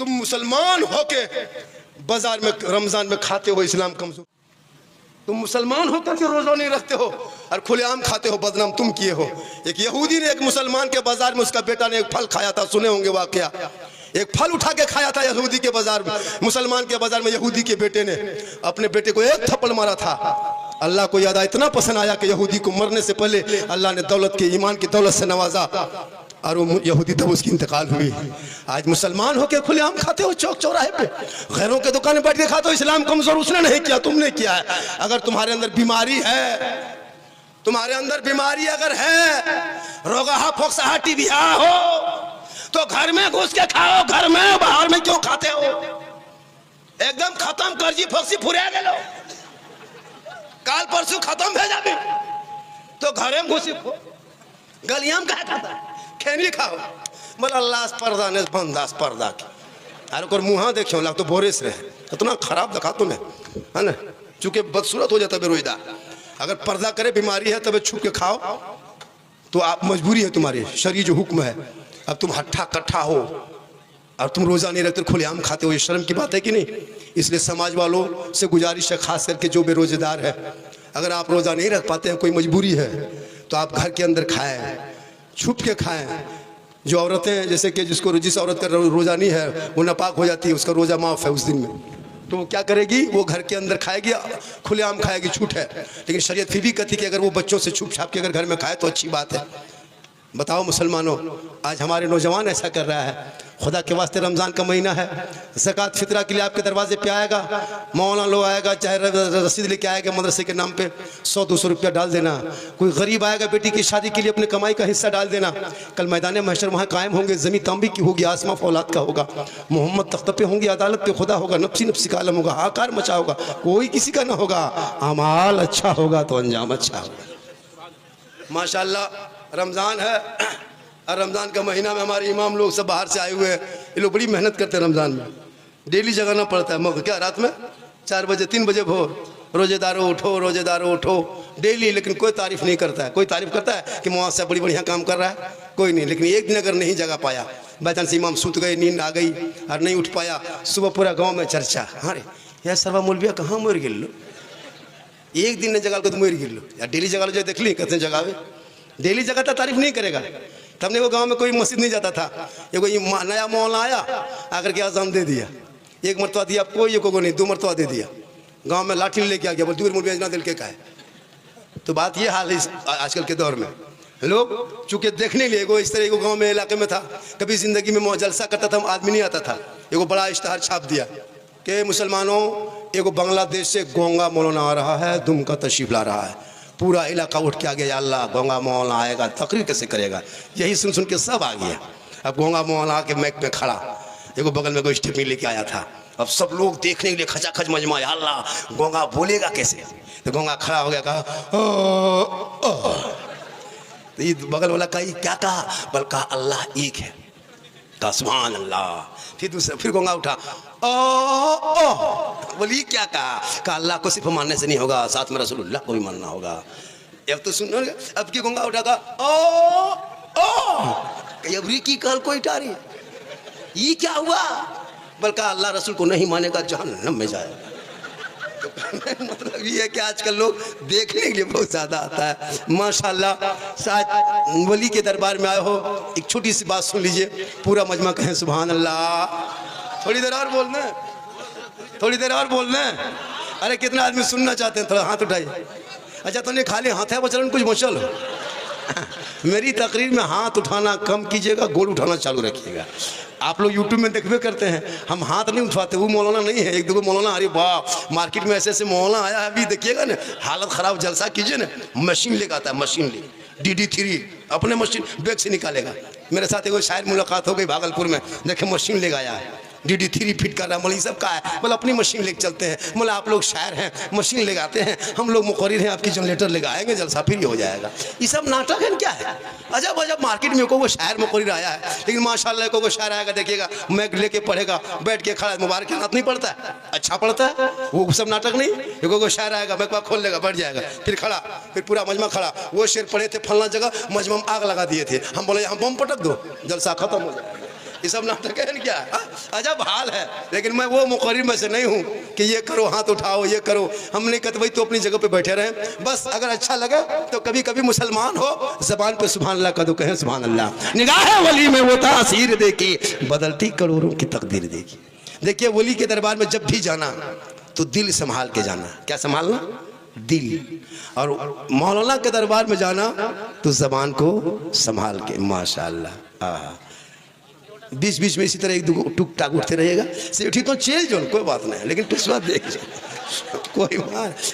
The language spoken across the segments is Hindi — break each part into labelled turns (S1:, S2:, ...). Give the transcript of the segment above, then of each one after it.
S1: तुम मुसलमान होके बाजार में रमजान में खाते हो इस्लाम कमजोर। तुम मुसलमान होकर के रोजा नहीं रखते हो और खुलेआम खाते हो, बदनाम तुम किए हो। एक यहूदी ने एक मुसलमान के बाजार में, उसका बेटा ने एक फल खाया था, सुने होंगे वाकया। एक फल उठा के खाया था यहूदी के बाजार में, मुसलमान के बाजार में। यहूदी के बेटे ने अपने बेटे को एक थप्पड़ मारा था। अल्लाह को याद इतना पसंद आया कि यहूदी को मरने से पहले अल्लाह ने दौलत के, ईमान की दौलत से नवाजा और वो यहूदी तब उसकी इंतकाल हुई। आज मुसलमान होके खुलेआम खाते हो चौक चौराहे पे, गैरों के दुकान में बैठ के खाते हो। इस्लाम कमजोर उसने नहीं किया, तुमने किया है। अगर तुम्हारे अंदर बीमारी है, तुम्हारे अंदर बीमारी अगर है, रोगाहा फोक्साहा टीबिया हो, तो घर में घुस के खाओ। घर में, बाहर में क्यों खाते हो? एकदम खत्म कर्जी फोक्सी फुरा गेलो, काल परसों खत्म भेजा भी तो घरे में घुसी गलियां में कहा खाता है, खेनी खाओ। बोल अल्लाह पर्दा ने बंदास पर्दा की अरे को मुँह देखियो ला तो बोरे से रहे, इतना खराब दिखा तुम्हें, है ना। चूंकि बदसूरत हो जाता बेरोजगार। अगर पर्दा करे, बीमारी है, तब छुप के खाओ तो आप मजबूरी है तुम्हारी, शरीर जो हुक्म है। अब तुम हट्ठा कट्ठा हो और तुम रोज़ा नहीं रखते, खुलेआम खाते हो, ये शर्म की बात है कि नहीं। इसलिए समाज वालों से गुजारिश है, खास करके जो बेरोजगार है, अगर आप रोज़ा नहीं रख पाते हैं, कोई मजबूरी है, तो आप घर के अंदर खाएं, छुप के खाएं। जो औरतें, जैसे कि जिस औरत का रोज़ा नहीं है वो नापाक हो जाती है, उसका रोज़ा माफ़ है उस दिन में, तो वो क्या करेगी? वो घर के अंदर खाएगी, खुलेआम खाएगी, छूट है। लेकिन शरीयत फिर भी कहती कि अगर वो बच्चों से छुप छाप के अगर घर में खाए तो अच्छी बात है। बताओ मुसलमानों, आज हमारे नौजवान ऐसा कर रहा है। खुदा के वास्ते रमज़ान का महीना है, ज़कात फितरा के लिए आपके दरवाजे पे आएगा, मौलाना लोग आएगा, चाहे रसीद लेके आएगा मदरसे के नाम पे, 100-200 रुपया डाल देना। कोई गरीब आएगा, बेटी की शादी के लिए अपने कमाई का हिस्सा डाल देना। कल मैदान महशर वहाँ कायम होंगे, ज़मीन तांबी की होगी, आसमां फौलाद का होगा, मोहम्मद तख्त पे होंगे, अदालत पे खुदा होगा, नफ्सी नफ्सी का आलम होगा, हाकार मचा होगा, कोई किसी का ना होगा। अमाल अच्छा होगा तो अंजाम अच्छा होगा। माशाअल्लाह रमज़ान है और रमज़ान का महीना में हमारे इमाम लोग सब बाहर से आए हुए हैं। ये लोग बड़ी मेहनत करते हैं रमज़ान में, डेली जगाना पड़ता है। मगर क्या रात में 4 बजे 3 बजे भोर, रोजेदारों उठो, रोजेदारों उठो, डेली। लेकिन कोई तारीफ़ नहीं करता है। कोई तारीफ़ करता है कि मुआस्सा बड़ी बढ़िया काम कर रहा है? कोई नहीं। लेकिन एक दिन अगर नहीं जगा पाया, बाई चांस इमाम सूत गए, नींद आ गई और नहीं उठ पाया, सुबह पूरा गाँव में चर्चा, हाँ रे यार सरवा मौलविया कहाँ मर गिर लो, एक दिन ने जगा को तो मर गिर लो यार, डेली जगा लो। जो देख ली कहते हैं जगावे, डेली जगाता तारीफ नहीं करेगा। तब ने वो गांव में कोई मस्जिद नहीं जाता था, एगो नया मौलाना आया, आकर के आज़ान दे दिया, एक मरतबा दिया, कोई को नहीं, 2 मरतबा दे दिया। गांव में लाठी लेके आ गया, बोल दूर मुर्बिया दिल के का है। तो बात ये हाल है आजकल के दौर में। लोग चूँकि देखने लिए एगो इस तरह एगो गाँव में इलाके में था, कभी ज़िंदगी में जलसा करता था, आदमी नहीं आता था, एगो बड़ा इश्तहार छाप दिया कि मुसलमानों एगो बांग्लादेश से गोंगा मौलाना आ रहा है, दुमका तशरीफ ला रहा है। पूरा इलाका उठ के आ गया, अल्लाह गोंगा मौलाना आएगा, तकरीर कैसे करेगा? यही सुन सुन के सब आ गया। अब गोंगा मौलाना के मैक पे खड़ा, एगो बगल में कोई स्टेपनी लेके आया था। अब सब लोग देखने के लिए खचाखच मजमा, अल्लाह गोंगा बोलेगा कैसे? तो गोंगा खड़ा हो गया, कहा तो ये बगल वाला कहा क्या कहा? बल कहा अल्लाह एक है, कहा सुभान अल्लाह। फिर दूसरा, फिर गोंगा उठा, बोली क्या कहा? अल्लाह को सिर्फ मानने से नहीं होगा, साथ में रसूलुल्लाह को भी मानना होगा। अब तो सुनो, अब की गोंगा उठा, अबरी की कल कोई टारी, ये क्या हुआ? बल्कि अल्लाह रसूल को नहीं मानेगा जहन्नम में जाएगा। मतलब ये है कि आजकल लोग देखने के लिए बहुत ज़्यादा आता है। माशाल्लाह, शायद वली के दरबार में आए हो, एक छोटी सी बात सुन लीजिए, पूरा मजमा कहें सुभान अल्लाह। थोड़ी देर और बोलना है, थोड़ी देर और बोलना है। अरे कितना आदमी सुनना चाहते हैं? थोड़ा हाथ उठाइए। अच्छा तो नहीं खाली हाथ है बचलन कुछ मचल हो। मेरी तकरीर में हाथ उठाना कम कीजिएगा, गोल उठाना चालू रखिएगा। आप लोग यूट्यूब में देखबे करते हैं, हम हाथ नहीं उठवाते, वो मौलाना नहीं है। एक दो मौलाना, अरे वाह मार्केट में ऐसे ऐसे मौलाना आया है, अभी देखिएगा ना, हालत ख़राब, जलसा कीजिए ना, मशीन लेकर आता है, मशीन ले DD3 अपने मशीन बैग से निकालेगा। मेरे साथ एक शायर मुलाकात हो गई भागलपुर में, देखे मशीन ले आया है, DD3 फिट कर रहा है। बोले सब का है? बोले अपनी मशीन लेके चलते हैं। बोले आप लोग शायर हैं, मशीन ले आते हैं, हम लोग मुकर्रिर हैं, आपकी जनरेटर ले आएंगे, जलसा फिर हो जाएगा। ये सब नाटक है क्या है? अजब अजब मार्केट में को शायर मुकर्रिर आया है, लेकिन माशाल्लाह को शायर आएगा, देखिएगा मैग लेके पढ़ेगा, बैठ के खड़ा, मुबारक नात नहीं पढ़ता है, अच्छा पढ़ता है, वो सब नाटक नहीं। को शायर आएगा, मैग खोल लेगा, बैठ जाएगा, फिर खड़ा, फिर पूरा मजमा खड़ा। वो शेर पढ़े थे फलना जगह, मजमा में आग लगा दिए थे, हम बोले यहाँ बम पटक दो, जलसा खत्म हो जाएगा। ये सब नाटक है क्या? अजब हाल है। लेकिन मैं वो मुकर्रिर में से नहीं हूँ कि ये करो, हाथ उठाओ, ये करो। हम नहीं कहते भाई तो अपनी जगह पे बैठे रहें। बस अगर अच्छा लगे तो कभी कभी मुसलमान हो ज़बान पे सुभान अल्लाह का तो कहें सुभान अल्लाह। निगाह वली में वो तासीर देखी, बदलती करोड़ों की तकदीर देखी। देखिए वली के दरबार में जब भी जाना तो दिल संभाल के जाना। क्या संभालना? दिल। और मौलाना के दरबार में जाना तो जबान को संभाल के। माशाअल्लाह। बीच बीच में इसी तरह एक दो टुक टाक उठते रहेगा। सेठी तो चेल जो कोई बात नहीं, लेकिन पिछवा देख कोई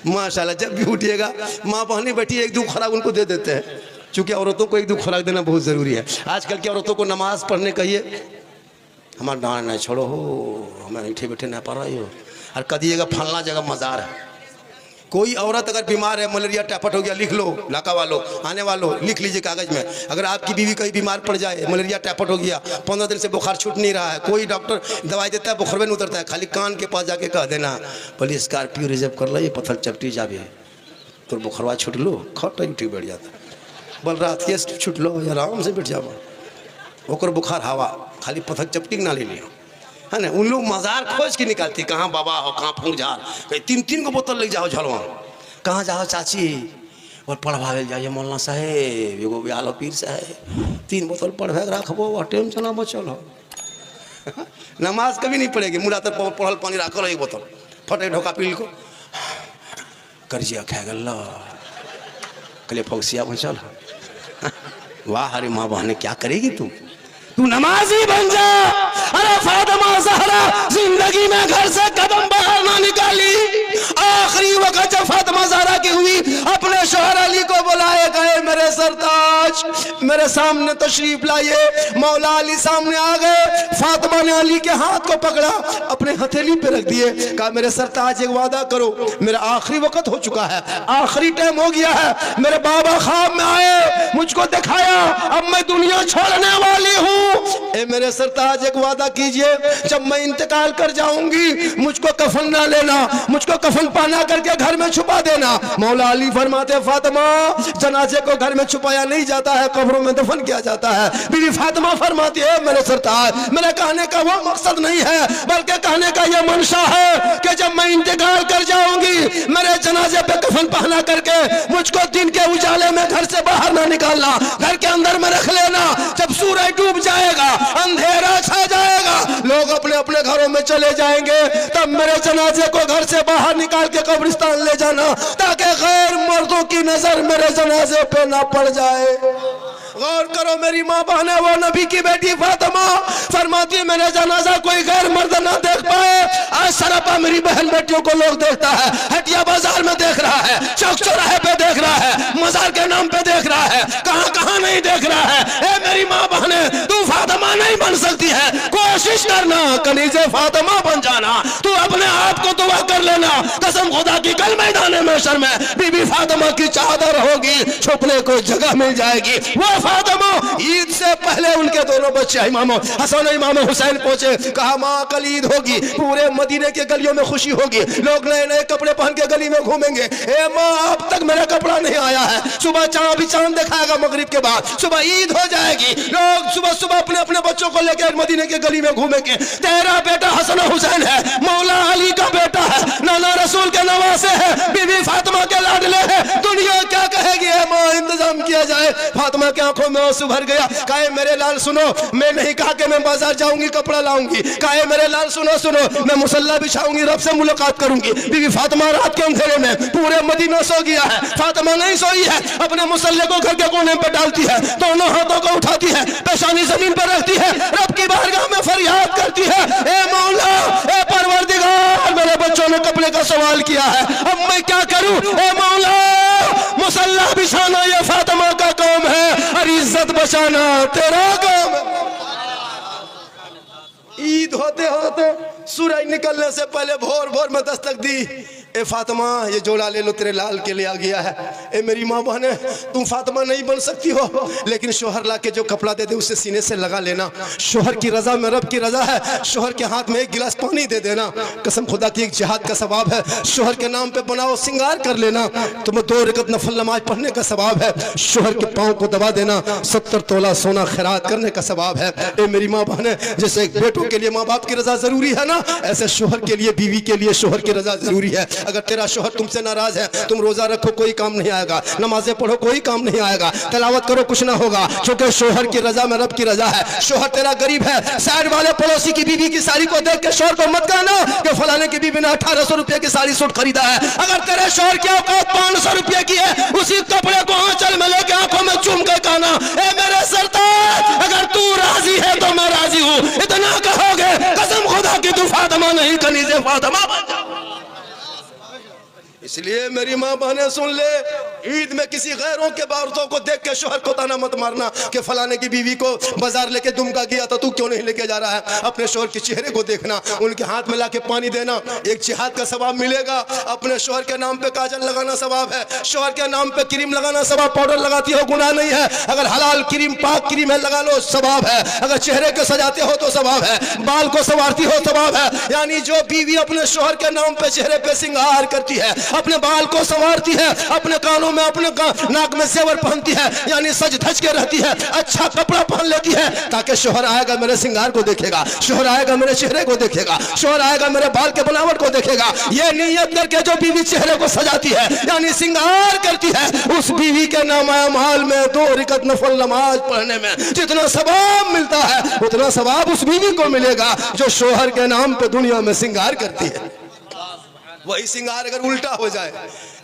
S1: माशाअल्लाह। जब भी उठिएगा माँ बहनी बैठी एक दो खुराक उनको दे देते हैं, क्योंकि औरतों को एक दो खुराक देना बहुत ज़रूरी है। आजकल की औरतों को नमाज पढ़ने कहिए, हमारा डांड नहीं छोड़ो हो, हमें बैठे बैठे नहीं पढ़ रही हो, और कदिएगा फलना जगह मज़ार है। कोई औरत अगर बीमार है, मलेरिया टाइफाइड हो गया, लिख लो, इलाका वालों आने वालों लिख लीजिए कागज़ में। अगर आपकी बीवी कहीं बीमार पड़ जाए, मलेरिया टाइफाइड हो गया, 15 दिन से बुखार छूट नहीं रहा है, कोई डॉक्टर दवाई देता है बुखार में नहीं उतरता है, खाली कान के पास जाके कह देना बोले स्कॉर्पियो रिजर्व कर लो, ये पत्थर चपटी जावे तो बुखारवा छूट लो, खट उठी बैठ जाता। बोल रात के छूट लो, आराम से बैठ जाओ, ओकर बुखार हवा, खाली पत्थर चपटी ना ले लियो, है ना। उन लोग मज़ार खोज के निकालती, कहाँ बाबा हो, कहाँ फूंक झार, कहीं 3-3 को बोतल ले जाओ झलवा, कहाँ जाओ चाची और पढ़वावे जाइए मौलाना साहेब, एगो आलो पीर साहेब, 3 बोतल पढ़वे रखबो, टेंशन ना बचल हो। नमाज कभी नहीं पड़ेगी, मुड़ा तक पढ़ल पानी रखो, एक बोतल फटे ढोका पील को कर्जिया खा गल कले फौसिया बचल। वाह अरे माँ बहने क्या करेगी तू नमाजी बन जा। अरे फातिमा ज़हरा जिंदगी में घर से कदम बाहर ना निकाली। आखिरी वक्त जब फातिमा ज़हरा की हुई, अपने शोहर अली को बुलाए गए, मेरे सरताज मेरे सामने तशरीफ लाइए। मौला अली सामने आ गए। फातिमा ने अली के हाथ को पकड़ा, अपने हथेली पे रख दिए, कहा मेरे सरताज एक वादा करो, मेरा आखिरी वक्त हो चुका है, आखिरी टाइम हो गया है। मेरे बाबा ख्वाब में आए, मुझको दिखाया, अब मैं दुनिया छोड़ने वाली हूँ। ए मेरे सरताज एक वादा कीजिए, जब मैं इंतकाल कर जाऊंगी मुझको कफन ना लेना, मुझको कफन पहना करके घर में छुपा देना। मौला अली फरमाते फातिमा जनाजे को घर में छुपाया नहीं जाता है, कब्रों में दफन किया जाता है। बीवी फातिमा फरमाती है मेरे सरताज मेरे कहने का वो मकसद नहीं है, बल्कि कहने का ये मंशा है कि जब मैं इंतकाल कर जाऊंगी मेरे जनाजे पे कफन पहना करके मुझको दिन के उजाले में घर से बाहर ना निकालना, घर के अंदर में रख लेना। जब सूरज डूब जाएगा, अंधेरा छा जाएगा, लोग अपने अपने घरों में चले जाएंगे, तब मेरे जनाजे को घर से बाहर निकाल के कब्रिस्तान ले जाना, ताकि गैर मर्दों की नजर मेरे जनाजे पे ना पड़ जाए। गौर करो मेरी माँ बहने, वो नबी की बेटी फातिमा फरमाती है मेरे जनाजा कोई गैर मर्द ना देख पाए। आज सरापा मेरी बहन बेटियों को लोग देखता है, हटिया बाजार में देख रहा है, चौक चौराहे पे देख रहा है, मजार के नाम पे देख रहा है, कहाँ कहाँ नहीं देख रहा है। ए मेरी माँ बहने, तू फातिमा नहीं बन सकती है, कोशिश करना कनीज़े फातिमा बन जाना। तू अपने आप को दुआ कर लेना, कसम खुदा की कल मैदान महशर में बीबी फातिमा की चादर होगी, छुपने को जगह मिल जाएगी। वो फातिमा ईद से पहले उनके दोनों बच्चे इमाम हसन और इमाम हुसैन पहुंचे, कहा माँ कल ईद होगी, पूरे मदीने के गलियों में खुशी होगी, लोग नए नए कपड़े पहन के गली में घूमेंगे। ए माँ अब तक मेरा कपड़ा नहीं आया है, सुबह चांद दिखाएगा, मगरिब के बाद सुबह ईद हो जाएगी, लोग सुबह सुबह अपने अपने बच्चों को लेकर मदीने के गली में घूमेंगे। तेरा बेटा हसन हुसैन है, मौला अली का बेटा है, नाना रसूल के नवासे है, बीबी फातिमा के लाडले है, दुनिया क्या कहेगी। माँ इंतजाम किया जाए। फातिमा के आंखों में आंसू भर गया, कहे मेरे लाल सुनो, मैं नहीं कहा कि मैं बाजार जाऊंगी कपड़ा लाऊंगी, कहे मेरे लाल सुनो सुनो, मैं मुसल्ला बिछाऊंगी, रब से मुलाकात करूंगी। बीबी फातिमा रात के अंधेरे में पूरे मदीना सो गया है, फातिमा नहीं सोई है, अपने मुसल्ले को घर के कोने पे डालती है, दोनों हाथों को उठाती है, पेशानी जमीन पर रखती है, रब की बारगाह में फरियाद करती है, ए मौला ए परवरदिगार, मेरे बच्चों ने कपड़े का सवाल किया है, अब मैं क्या करूं। ए मौला मुसल्ला बिछाना ये फातिमा का काम है और इज्जत बचाना तेरा काम है। ईद होते होते सूरज निकलने से पहले भोर भोर में दस्तक दी, ए फातिमा ये जोड़ा ले लो, तेरे लाल के लिए आ गया है। ए मेरी माँ बहने, तुम फातिमा नहीं बन सकती हो, लेकिन शोहर ला के जो कपड़ा दे दे उसे सीने से लगा लेना। शोहर की रजा में रब की रजा है। शोहर के हाथ में एक गिलास पानी दे देना, कसम खुदा की एक जिहाद का सवाब है। शोहर के नाम पे बनाओ सिंगार कर लेना, तुम्हें 2 रकत नफल नमाज पढ़ने का सवाब है। शोहर के पाँव को दबा देना, 70 तोला सोना खैरात करने का सवाब है। ए मेरी माँ बहने, जैसे एक बेटों के लिए माँ बाप की रजा जरूरी है ना, ऐसे शोहर के लिए, बीवी के लिए शोहर की रजा जरूरी है। अगर तेरा शोहर तुमसे नाराज है, तुम रोजा रखो कोई काम नहीं आएगा, नमाजें पढ़ो कोई काम नहीं आएगा, तिलावत करो कुछ ना होगा, क्योंकि शोहर की रजा में रब की रजा है। शोहर तेरा गरीब है, साइड वाले पड़ोसी की बीवी की साड़ी को देख के शोहर को मत कहना कि फलाने की बीवी ने 1800 रुपए की साड़ी सूट खरीदा है। अगर तेरे शोहर की औकात 500 रुपए की है, उसी कपड़े को आंचल में लेके आंखों में चूम के कहना, ए मेरे सरताज अगर तू राजी है तो मैं राजी हूँ। इतना कहोगे, कसम खुदा की तू फातिमा नहीं कनीज़े फातिमा बन जाओ। इसलिए मेरी माँ बहने सुन ले, ईद में किसी गैरों के औरतों को देख के शोहर को ताना मत मारना कि फलाने की बीवी को बाजार लेके दुमका गया था, तू क्यों नहीं लेके जा रहा है। अपने शोहर के चेहरे को देखना, उनके हाथ में लाके पानी देना, एक जिहाद का सवाब मिलेगा। अपने शोहर के नाम पे काजल लगाना सवाब है, शोहर के नाम पे क्रीम लगाना सवाब। पाउडर लगाती हो गुनाह नहीं है, अगर हलाल क्रीम पाक क्रीम है लगा लो सवाब है। अगर चेहरे को सजाते हो तो सवाब है, बाल को संवारती हो सवाब है। यानी जो बीवी अपने शोहर के नाम पे चेहरे पे सिंगार करती है, अपने बाल को संवारती है, अपने कानों में अपने नाक में जेवर पहनती है, यानी सज धज के रहती है, अच्छा कपड़ा पहन लेती है, ताकि शोहर आएगा मेरे सिंगार को देखेगा, शोहर आएगा मेरे चेहरे को देखेगा, शोहर आएगा मेरे बाल के बनावट को देखेगा। ये नियत करके जो बीवी चेहरे को सजाती है यानी सिंगार करती है, उस बीवी के नामाल में 2 रकत नफल नमाज पढ़ने में जितना सवाब मिलता है, उतना सवाब उस बीवी को मिलेगा जो शोहर के नाम पे दुनिया में सिंगार करती है। वही सिंगार अगर उल्टा हो जाए,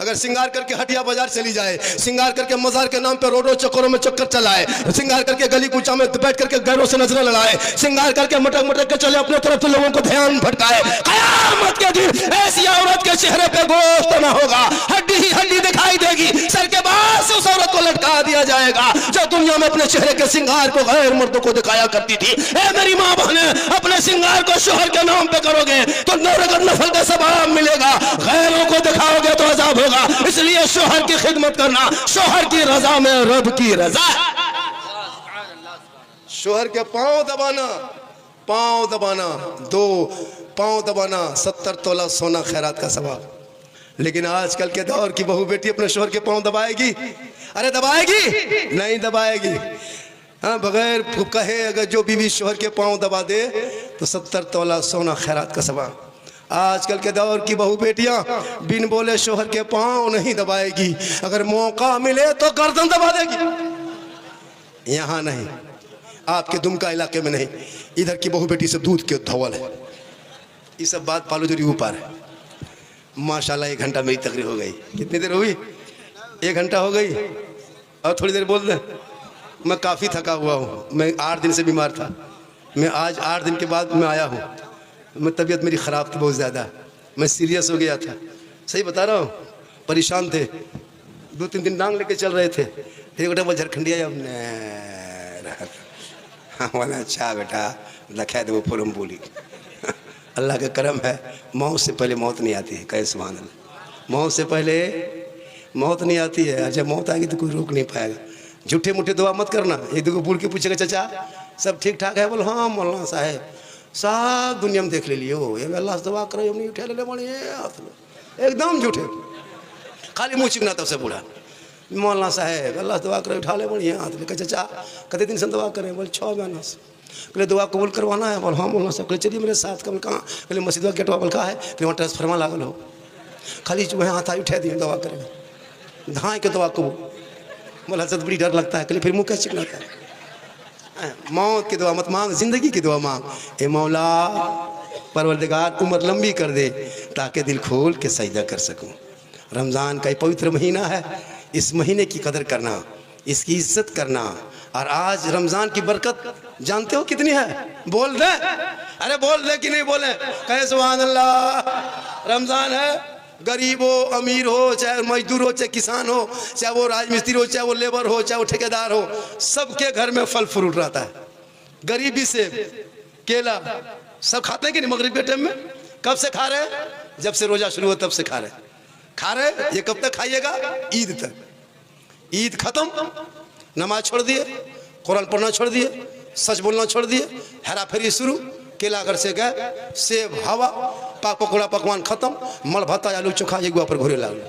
S1: अगर सिंगार करके हटिया बाजार चली जाए, सिंगार करके मजार के नाम पे रोडों चक्करों में चक्कर चलाए, सिंगार करके गली कूचा में बैठ करके गैरों से नजरें लड़ाए, सिंगार करके मटक मटक के चले अपने तरफ से लोगों को ध्यान भटकाए, कयामत के दिन ऐसी औरत के चेहरे पे गोश्त ना होगा, हड्डी ही हड्डी दिखाई देगी, सर के बाद से उस औरत को लटका दिया जाएगा जो दुनिया में अपने चेहरे के सिंगार को गैर मर्दों को दिखाया करती थी। ए मेरी माँ बहने, अपने सिंगार को शोहर के नाम पे करोगे तो 9 रकत नफल का सवाब मिलेगा, गैरों को दिखाओगे तो अज़ाब होगा। इसलिए शोहर की खिदमत करना, शोहर की रजा में रब की रजा। शोहर के पांव दबाना, पांव दबाना, 2 पांव दबाना, 70 तोला सोना खैरात का सवाब। लेकिन आजकल के दौर की बहू बेटी अपने शोहर के पांव दबाएगी? अरे दबाएगी? नहीं दबाएगी। हाँ, बगैर कहे अगर जो बीवी शोहर के पांव दबा दे तो 70 तोला सोना खैरात का सवाब। आजकल के दौर की बहू बेटियां बिन बोले शोहर के पांव नहीं दबाएगी, अगर मौका मिले तो गर्दन दबा देगी। यहाँ नहीं, आपके दुमका इलाके में नहीं, इधर की बहू बेटी से दूध के धवल है। ये सब बात पालो जो ऊपर है। माशाल्लाह 1 घंटा मेरी तकरीर हो गई। कितनी देर हुई? 1 घंटा हो गई और थोड़ी देर बोल दे। मैं काफ़ी थका हुआ हूँ, मैं 8 दिन से बीमार था, मैं आज 8 दिन के बाद मैं आया हूँ। मैं तबीयत मेरी ख़राब थी बहुत ज़्यादा, मैं सीरियस हो गया था, सही बता रहा हूँ, परेशान थे। 2-3 दिन डांग लेके चल रहे थे। एक बेटा वो झरखंडिया हाँ वाला अच्छा बेटा लखा दे वो फुरम बोली। अल्लाह का करम है, मौत से पहले मौत नहीं आती है। कैसे सुभान अल्लाह, मौत से पहले मौत नहीं आती है, जब मौत आएगी तो कोई रोक नहीं पाएगा। झूठे मूठे दुआ मत करना। एक दो बोल के पूछेगा चाचा सब ठीक ठाक है, बोलो हाँ मौलाना साहब सब दुनिया में देख ले लिए हो, ये अल्लाह से दुआ करो नहीं उठे ले बड़े एकदम झूठे, खाली मुँह चिकना तब से बूढ़ा मौलाना साहब अल्लाह से दुआ करो उठा ले बढ़िया हाथ लेकर चाचा कते दिन से दुआ करें? बोले 6 महीना से। कहले दुआ कबूल करवाना है? बोल हाँ मौलाना साहब। कहले चलिए मेरे साथ। कब कहाँ? कहले मस्जिद गेट वाबल कहा है, फिर वहाँ ट्रांसफरमा लागल हो, खाली जो है हाथ आई उठा दिए दुआ करेंगे धाए के दुआ कबूल। बोला हजरत बड़ी डर लगता है। कहले फिर मुँह कैसे चिकनाता है? मौत की दुआ मत मांग, जिंदगी की दुआ मांग। ए मौला परवरदिगार उम्र लंबी कर दे ताकि दिल खोल के सजदा कर सकूं। रमज़ान का ये पवित्र महीना है, इस महीने की कदर करना, इसकी इज्जत करना। और आज रमज़ान की बरकत जानते हो कितनी है? बोल दे, अरे बोल दे कि नहीं बोले? कहे सुभान अल्लाह। रमज़ान है, गरीब हो अमीर हो, चाहे मजदूर हो चाहे किसान हो, चाहे वो राजमिस्त्री हो चाहे वो लेबर हो चाहे वो ठेकेदार हो, सबके घर में फल फ्रूट रहता है। गरीबी से केला सब खाते हैं कि नहीं? मगरिब के टाइम में कब से खा रहे हैं? जब से रोजा शुरू हो तब से खा रहे। ये कब तक खाइएगा? ईद तक। ईद खत्म, नमाज छोड़ दिए, कुरान पढ़ना छोड़ दिए, सच बोलना छोड़ दिए, हेरा फेरी शुरू, केला घर से गए, सेब हवा, पाक पकौड़ा पकवान खत्म, मल भत्ता आलू चोखा एक पर घूरे लागल।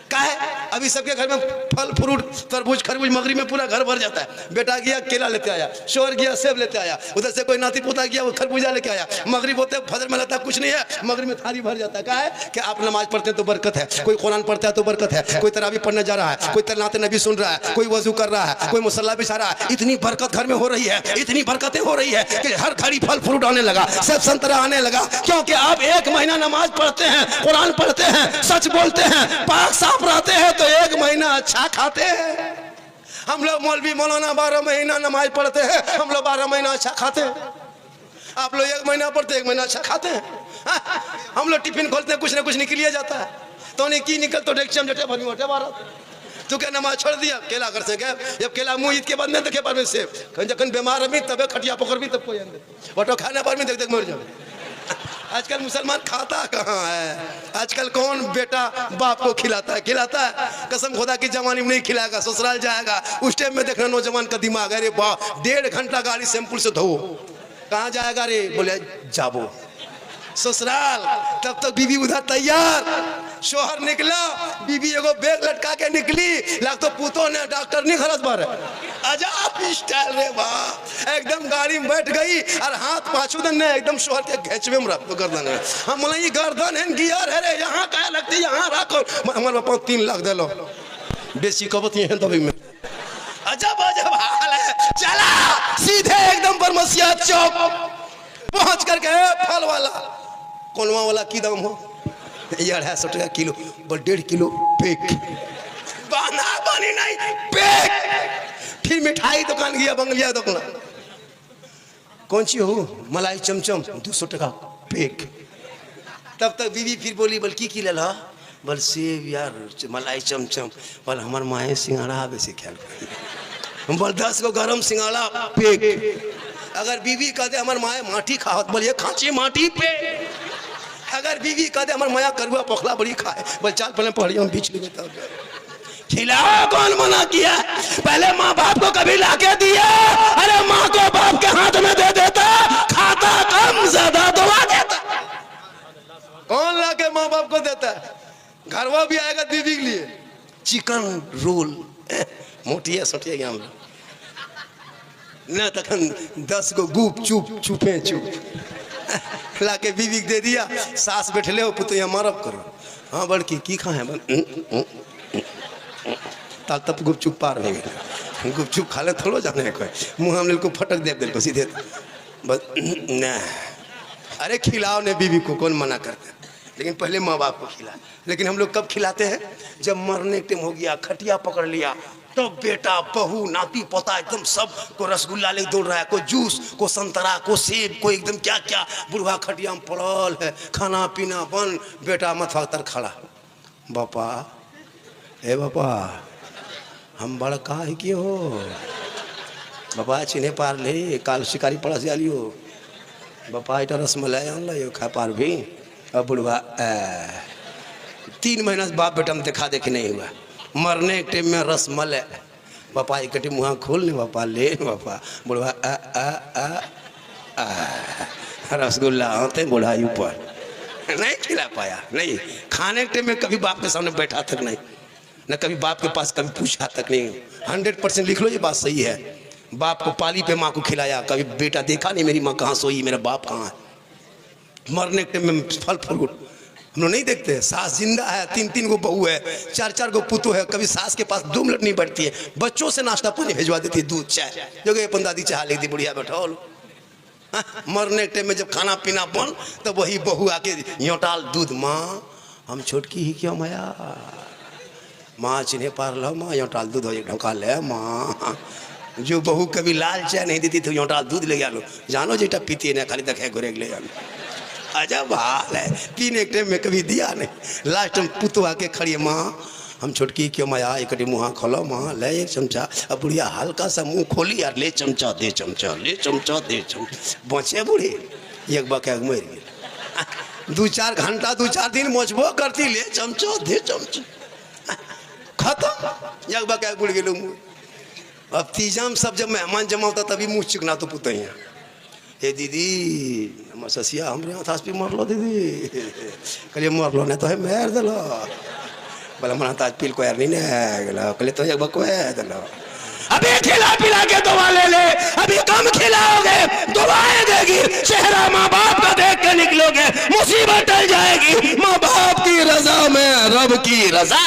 S1: का है अभी सबके घर में फल फ्रूट तरबूज खरबूज मगरी में पूरा घर भर जाता है। बेटा गया केला लेते आया, शोहर गया सेब लेते आया, उधर से कोई नाती पोता गया वो खरबूजा लेके आया, मगरिब होते फजर में लगता कुछ नहीं है, मगरिब में थाली भर जाता है। क्या है कि आप नमाज पढ़ते हैं तो बरकत है, कोई कुरान पढ़ता है तो बरकत है, कोई तरावी पढ़ने जा रहा है, कोई तलात नबी सुन रहा है, कोई वजू कर रहा है, कोई मुसल्ला बिछा रहा है। इतनी बरकत घर में हो रही है, इतनी बरकतें हो रही है कि हर घड़ी फल फ्रूट आने लगा, सेब संतरा आने लगा, क्योंकि आप एक महीना नमाज पढ़ते हैं, कुरान पढ़ते हैं, सच बोलते हैं, पाक साफ रहते हैं तो एक महीना अच्छा खाते हैं। हम लोग मौलवी मौलाना 12 महीना नमाज पढ़ते हैं, हम लोग 12 महीना अच्छा खाते हैं। आप लोग 1 महीना पढ़ते 1 महीना अच्छा खाते हैं। हम लोग टिफिन खोलते हैं कुछ ना कुछ निकलिए जाता है, तो नहीं की निकल तो डेक्चम जटे भरी वटे बारह तो क्या नमाज छोड़ दिया, केला कर से गए, जब केला मुंह ईद के बाद नहीं देखे पर में सेब, जखन बीमार रही तबे खटिया पकड़ भी तब कोई बटो खाने पर में देख देख मर जाओ। आजकल मुसलमान खाता कहाँ है? आजकल कौन बेटा बाप को खिलाता है? कसम खुदा की जवानी में नहीं खिलाएगा, ससुराल जाएगा। उस टाइम में देखना नौजवान का दिमाग, अरे बाप 1.5 घंटा गाड़ी सैंपल से धो, कहाँ जाएगा रे? बोले जाबो ससुराल। तब तक बीवी उधर तैयार, शोहर निकला, बीवी एगो बैग लटका के निकली, लाग तो पुतो ने डॉक्टर नहीं खरच बार अजाब स्टाइल रे वाह। एकदम गाड़ी में बैठ गई और हाथ पाछूदन ने एकदम शोहर के घेचवे में रख गर्दन है। हम बोले ये गर्दन है गियर है रे, यहाँ क्या लगती, यहाँ रखो। हमारे पास 3 लाख दे लो, बेसी कबती है दबी में। अजब अजब हाल है। चला सीधे एकदम बरमसिया चौक पहुंच करके फल वाला कोनवा वाला की दाम हो? 250 टका किलो, 1.5 किलो पेक, बाना बानी नहीं पेक। फिर मिठाई दुकान गया, बंगलिया दुकान, कौन सी हो? मलाई चमचम 200 टका पेक। तब तक बीवी फिर बोली, बोल की लेला? बोल सेब यार, मलाई चमचम। बोल हमार माए सिंगाड़ा बेसी ख्याल, बोल 10 गो गरम सिंगाड़ा पेक। अगर बीवी कह दे हमार माए माटी खावत, बोलिए खांची माटी पे। अगर बीवी कह दे हमार माया करुआ पोखला बड़ी खाए, बोल चल पहले पढ़िए हम बीच लेंगे तब खिलाओ। कौन मना किया? पहले माँ बाप को कभी लाके दिया? अरे माँ को बाप के हाथ में दे देता, खाता कम ज्यादा दुआ देता। कौन लाके माँ बाप को देता है? घरवा भी आएगा बीवी के लिए चिकन रोल, मोटिया सोटिया हम न तखन 10 गो गुप चुप चुपे चुप लाके बीवी दे दिया। सास बैठले हो पुतैया मारब करो, हाँ बड़की की खाए ताल तब गुपचुप पार नहीं गए। गुपचुप खा ले थोड़ो जाने कोई, मुँह हम को फटक दे दिल को सीधे बस न। अरे खिलाओ ने बीवी को, कौन मना करता है? लेकिन पहले माँ बाप को खिला। लेकिन हम लोग कब खिलाते हैं? जब मरने टाइम हो गया, खटिया पकड़ लिया, तो बेटा बहू नाती पोता एकदम सब को रसगुल्ला ले दौड़ रहा है, कोई जूस, को संतरा, को सेब, कोई एकदम क्या क्या। बुढ़वा खटिया में पड़ल है, खाना पीना बन, बेटा मथवा तर खड़ा, बापा ए बापा हम बड़का है कि हो बापा चिन्हे पार ले, काल शिकारी पड़ा से आलियो बापा इटा रसमलाई आन लो खा पार भी। अब बुढ़वा 3 महीना से बाप बेटा में देखा देखी नहीं हुआ, मरने के टाइम में रसमलाई बापा एक कटी मुँह खोल ने बापा ले बापा। बुढ़वा आ आ आ आ रसगुल्ला होते बुढ़ाई ऊपर नहीं खिला पाया। नहीं खाने के टाइम में कभी बाप के सामने बैठा तक नहीं, न कभी बाप के पास कभी पूछा तक नहीं। 100% लिख लो, ये बात सही है। बाप को पाली पे माँ को खिलाया, कभी बेटा देखा नहीं मेरी माँ कहाँ सोई, मेरा बाप कहाँ है। मरने के टाइम में फल फ्रूट हम लोग नहीं देखते। सास जिंदा है, 3-3 गो बहू है, 4-4 गो पुतो है, कभी सास के पास 2 मिनट नहीं बैठती है, बच्चों से नाश्ता पानी भिजवा देती है, दूध चाय जो कि अपन दादी चाह लेती, बुढ़िया बैठो। मरने के टाइम में जब खाना पीना बन तब वही बहू आके योटाल दूध, माँ हम छोटकी ही क्यों माया, माँ चिन्हे पार लो, माँ योटाल दूध हो ढोका ले माँ। जो बहू कभी लाल चाय नहीं देती तो योटाल दूध ले लो, जानो जेटा पीती है ना खाली देखे घुरे ले जानो। अजब हाल है, पीने के टाइम में कभी दिया नहीं। लास्ट में पुतो आके खड़ी, माँ हम छोटकी क्यों माया, एक मुँह खोलो माँ, ले 1 चमचा। अब बुढ़िया हल्का सा मुँह खोली यार, ले चमचा दे चमचा, ले चमचा दे चमचा, बचे बूढ़ी एक बके मर गई। दो चार घंटा 2-4 दिन मोचबो करती ले चमचो दे चमचो खत्म एक बका बुड़ गेलो मुँह। अब तीजाम सब जब मेहमान जमा होता तभी मुँह चिकना तो पुत है। हे दीदी हम ससिया हमरे हाथ पे मर लो दीदी कहलिए मर लो नहीं तो है मार दलो बोला मन हाथ पील को यार नहीं गला कहले तो एक बको है दलो अभी खिला पिला के दवा ले ले अभी कम खिलाओगे दवाएं देगी चेहरा माँ बाप का देख के निकलोगे मुसीबत टल जाएगी। माँ बाप की रजा में रब की रजा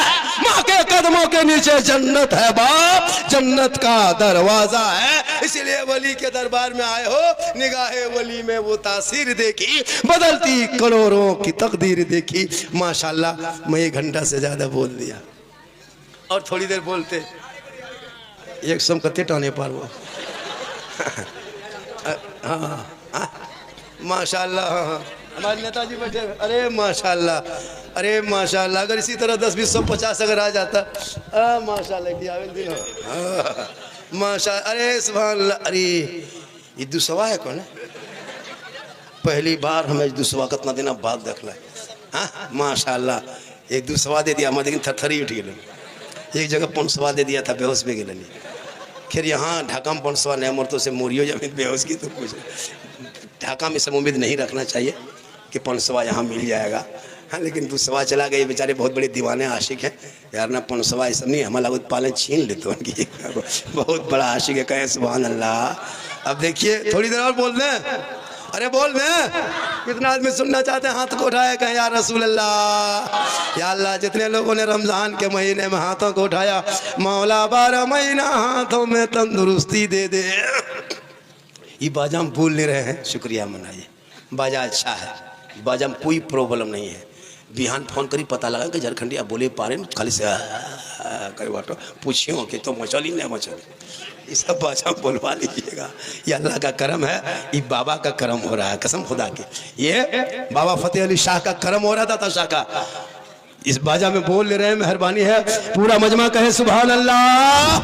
S1: माँ के कदमों के नीचे जन्नत है बाप जन्नत का दरवाजा है। इसलिए वली के दरबार में आए हो निगाहे वली में वो तासीर देखी बदलती करोड़ों की तकदीर देखी। माशाल्लाह मैं 1 घंटा से ज्यादा बोल दिया और थोड़ी देर बोलते एक सम कते टाने पार वो हाँ माशाल्लाह हमारे नेताजी बैठे अरे माशाल्लाह अगर इसी तरह 10 20 150 अगर आ जाता माशाल्लाह की आवे दिन माशा अरे सुभान अल्लाह। अरे ये दुसवा है कौन है पहली बार हमें दुसवा कितना दिन बाद देखला हाँ माशाल्लाह एक दुसवा दे दिया लेकिन थरथरी उठ गए। एक जगह 500 दे दिया था बेहोश भी गए फिर यहाँ ढाका में 500 नए मरतों से मोरियो जमीन बेहोश की तो कुछ ढाका में सब उम्मीद नहीं रखना चाहिए कि 500 यहाँ मिल जाएगा। हाँ लेकिन 200 चला गए बेचारे बहुत बड़े दीवाने आशिक हैं यार ना 500 ये सब नहीं हमारा लागत पालन छीन लेते उनकी बहुत बड़ा आशिक है कहे सुभान अल्लाह। अब देखिए थोड़ी देर और बोल दें अरे बोल दें कितना आदमी सुनना चाहते हैं हाथ को उठाए कहें या रसूल अल्लाह या अल्लाह। जितने लोगों ने रमज़ान के महीने में हाथों को उठाया मौला 12 महीना हाथों में तंदुरुस्ती दे दे। ये बाजा हम भूल नहीं रहे हैं शुक्रिया मनाइए बाजा अच्छा है बाजा में कोई प्रॉब्लम नहीं है। बिहान फोन करी पता लगा कि झारखंडी आप बोले पा रहे खाली से करे बाटो पूछियो कि तो मचली नहीं मचली ये सब बाजा बोलवा लीजिएगा। ये अल्लाह का करम है ये बाबा का करम हो रहा है कसम खुदा की ये बाबा फतेह अली शाह का करम हो रहा था शाह का इस बाजा में बोल ले रहे हैं मेहरबानी है पूरा मजमा कहे सुभान अल्लाह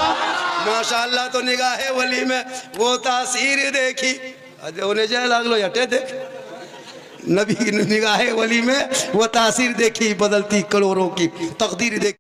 S1: माशाअल्लाह। तो निगाहे वली में वो तासीर देखी उन्हें जय लागलो हटे देख नबी की निगाहे वली में वो तासीर देखी बदलती करोड़ों की तकदीर देखी।